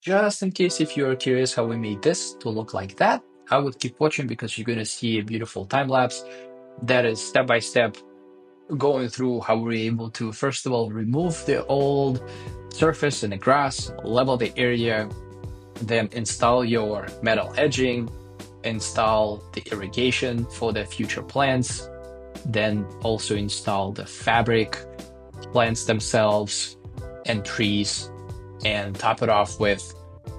Just in case if you're curious how we made this to look like that, I would keep watching because you're going to see a beautiful time lapse that is step by step going through how we're able to, first of all, remove the old surface and the grass, level the area, then install your metal edging, install the irrigation for the future plants, then also install the fabric, plants themselves, and trees, and top it off with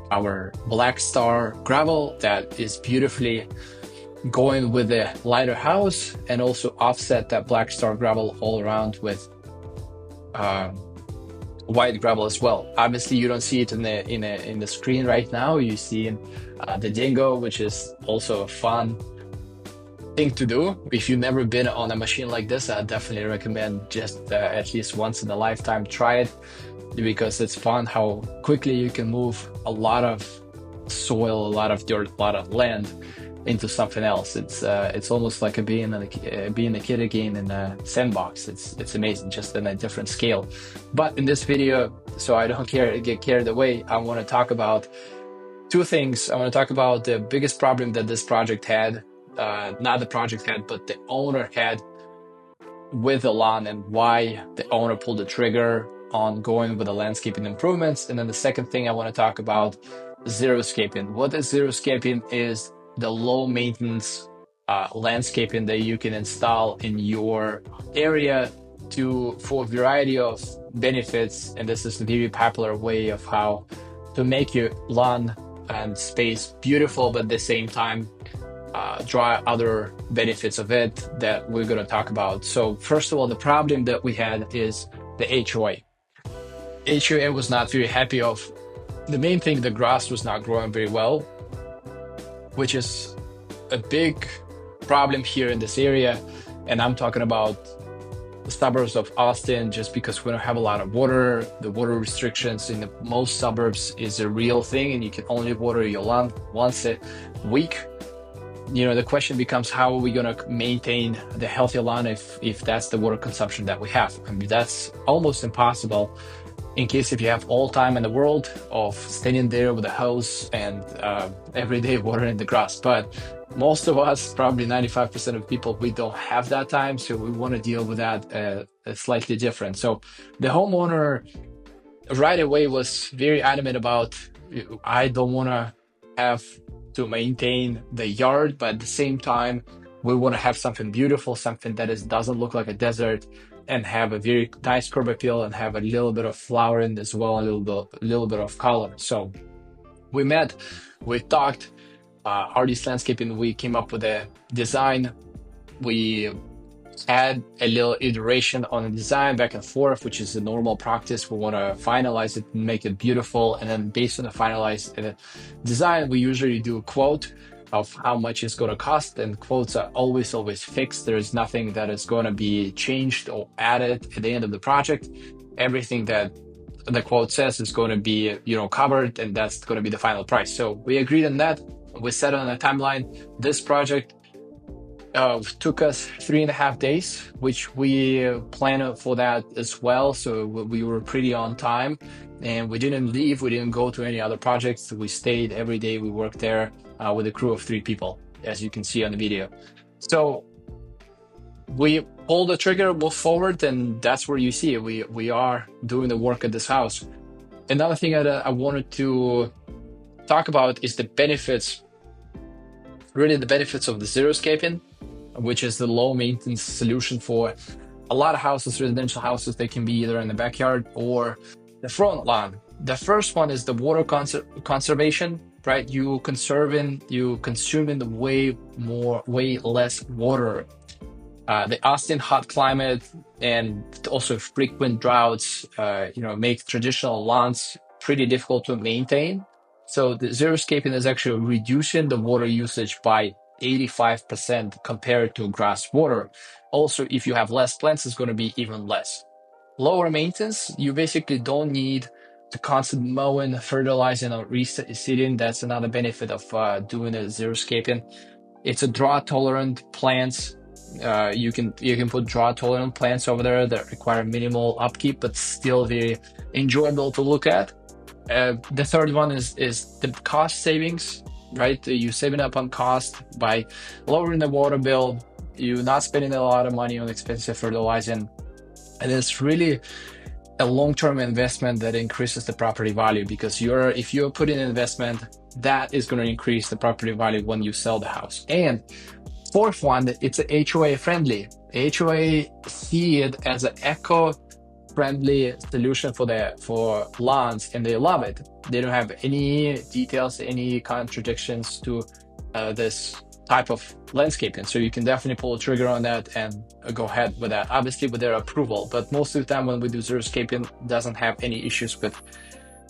our Blackstar gravel that is beautifully going with the lighter house, and also offset that Blackstar gravel all around with um, white gravel as well. Obviously, you don't see it in the screen right now. You see the dingo, which is also a fun thing to do. If you've never been on a machine like this, I definitely recommend just at least once in a lifetime try it, because it's fun how quickly you can move a lot of soil, a lot of dirt, a lot of land into something else. It's almost like being a kid again in a sandbox. It's amazing, just in a different scale. But in this video, so I don't get carried away, I want to talk about two things. I want to talk about the biggest problem that this project had, not the project had, but the owner had with the lawn, and why the owner pulled the trigger on going with the landscaping improvements. And then the second thing I want to talk about, xeriscaping. What is xeriscaping? Is the low maintenance landscaping that you can install in your area for a variety of benefits. And this is a very popular way of how to make your lawn and space beautiful, but at the same time draw other benefits of it that we're going to talk about. So first of all, the problem that we had is the HOA. HOA was not very happy of the main thing. The grass was not growing very well, which is a big problem here in this area. And I'm talking about the suburbs of Austin, just because we don't have a lot of water. The water restrictions in the most suburbs is a real thing, and you can only water your lawn once a week. The question becomes, how are we going to maintain the healthy lawn if that's the water consumption that we have? I mean, that's almost impossible in case if you have all time in the world of standing there with a hose and every day watering the grass. But most of us, probably 95% of people, we don't have that time, so we want to deal with that slightly different. So the homeowner right away was very adamant about, I don't want to have to maintain the yard, but at the same time, we want to have something beautiful, something that doesn't look like a desert, and have a very nice curb appeal, and have a little bit of flowering as well, a little bit of color. So we met, we talked, Artist Landscaping, we came up with a design. We had a little iteration on the design back and forth, which is a normal practice. We want to finalize it and make it beautiful. And then based on the finalized design, we usually do a quote of how much it's going to cost. And quotes are always fixed. There is nothing that is going to be changed or added at the end of the project. Everything that the quote says is going to be, covered, and that's going to be the final price. So we agreed on that. We set on a timeline. This project took us 3.5 days, which we planned for that as well. So we were pretty on time, and we didn't leave. We didn't go to any other projects. We stayed every day. We worked there with a crew of 3 people, as you can see on the video. So we pulled the trigger, move forward, and that's where you see it. We are doing the work at this house. Another thing that I wanted to talk about is the benefits, really the benefits of the xeriscaping, which is the low maintenance solution for a lot of houses, residential houses. They can be either in the backyard or the front lawn. The first one is the water conservation, right? You consuming way less water. The Austin hot climate and also frequent droughts, make traditional lawns pretty difficult to maintain. So the xeriscaping is actually reducing the water usage by 85% compared to grass water. Also, if you have less plants, it's going to be even less. Lower maintenance, you basically don't need to constant mowing, fertilizing, or reseeding. That's another benefit of doing a xeriscaping. It's a drought-tolerant plants. You can put drought-tolerant plants over there that require minimal upkeep, but still very enjoyable to look at. The third one is the cost savings, right? You saving up on cost by lowering the water bill. You're not spending a lot of money on expensive fertilizing, and it's really a long-term investment that increases the property value because if you're putting an investment, that is going to increase the property value when you sell the house. And fourth one, it's a HOA friendly. HOA see it as an eco-friendly solution for lawns, and they love it. They don't have any details, any contradictions to this type of landscaping. So you can definitely pull a trigger on that and go ahead with that, obviously with their approval. But most of the time when we do xeriscaping, doesn't have any issues with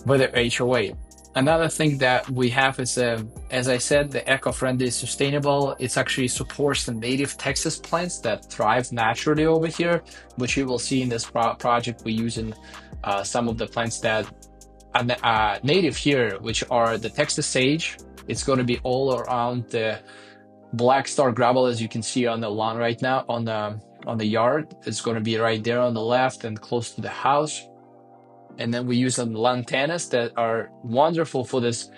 the HOA. Another thing that we have is, as I said, the eco-friendly is sustainable. It's actually supports the native Texas plants that thrive naturally over here, which you will see in this project. We're using some of the plants that are native here, which are the Texas sage. It's going to be all around the Blackstar gravel, as you can see on the lawn right now, on the yard. It's going to be right there on the left and close to the house. And then we use some lantanas that are wonderful for this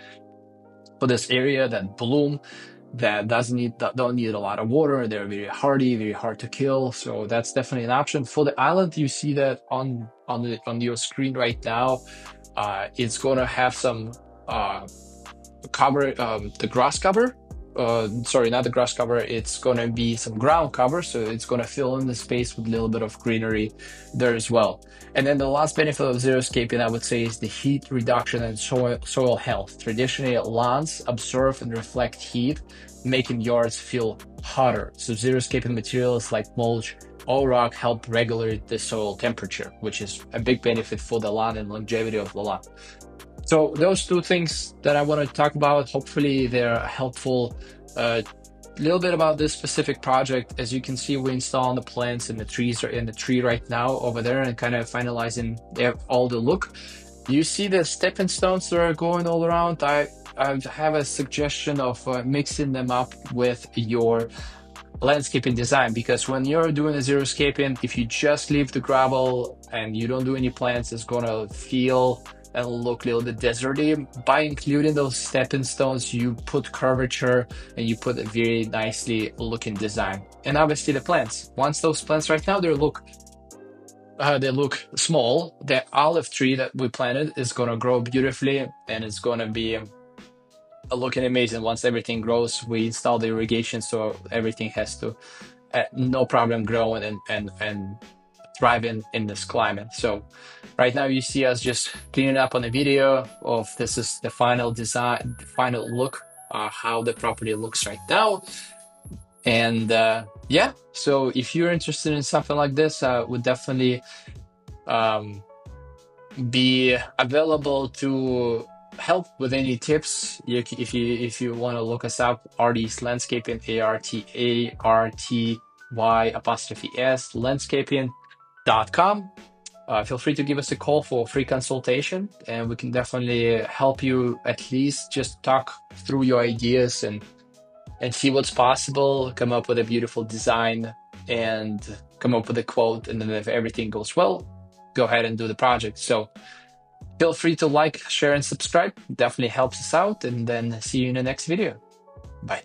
area, that bloom, that don't need a lot of water. They're very hardy, very hard to kill. So that's definitely an option. For the island, you see that on your screen right now. It's going to have some cover, the grass cover. Sorry, not the grass cover. It's going to be some ground cover, so it's going to fill in the space with a little bit of greenery there as well. And then the last benefit of xeriscaping, I would say, is the heat reduction and soil health. Traditionally, lawns absorb and reflect heat, making yards feel hotter. So xeriscaping materials like mulch or rock help regulate the soil temperature, which is a big benefit for the lawn and longevity of the lawn. So those two things that I want to talk about, hopefully they're helpful. A little bit about this specific project. As you can see, we're installing the plants and the trees are in the tree right now over there and kind of finalizing all the look. You see the stepping stones that are going all around. I have a suggestion of mixing them up with your landscaping design, because when you're doing a xeriscaping, if you just leave the gravel and you don't do any plants, it's gonna feel and look a little bit deserty. By including those stepping stones, you put curvature and you put a very nicely looking design. And obviously the plants, once those plants right now, they look small. The olive tree that we planted is gonna grow beautifully and it's gonna be looking amazing. Once everything grows, we install the irrigation, so everything has to no problem growing and thriving in this climate. So right now you see us just cleaning up on the video of this is the final design, the final look, how the property looks right now. And yeah, so if you're interested in something like this, would definitely be available to help with any tips. If you want to look us up, Arty's Landscaping, ARTARTY' landscaping.com. Feel free to give us a call for a free consultation, and we can definitely help you at least just talk through your ideas and see what's possible, come up with a beautiful design, and come up with a quote. And then if everything goes well, go ahead and do the project. So feel free to like, share, and subscribe. Definitely helps us out. And then see you in the next video. Bye.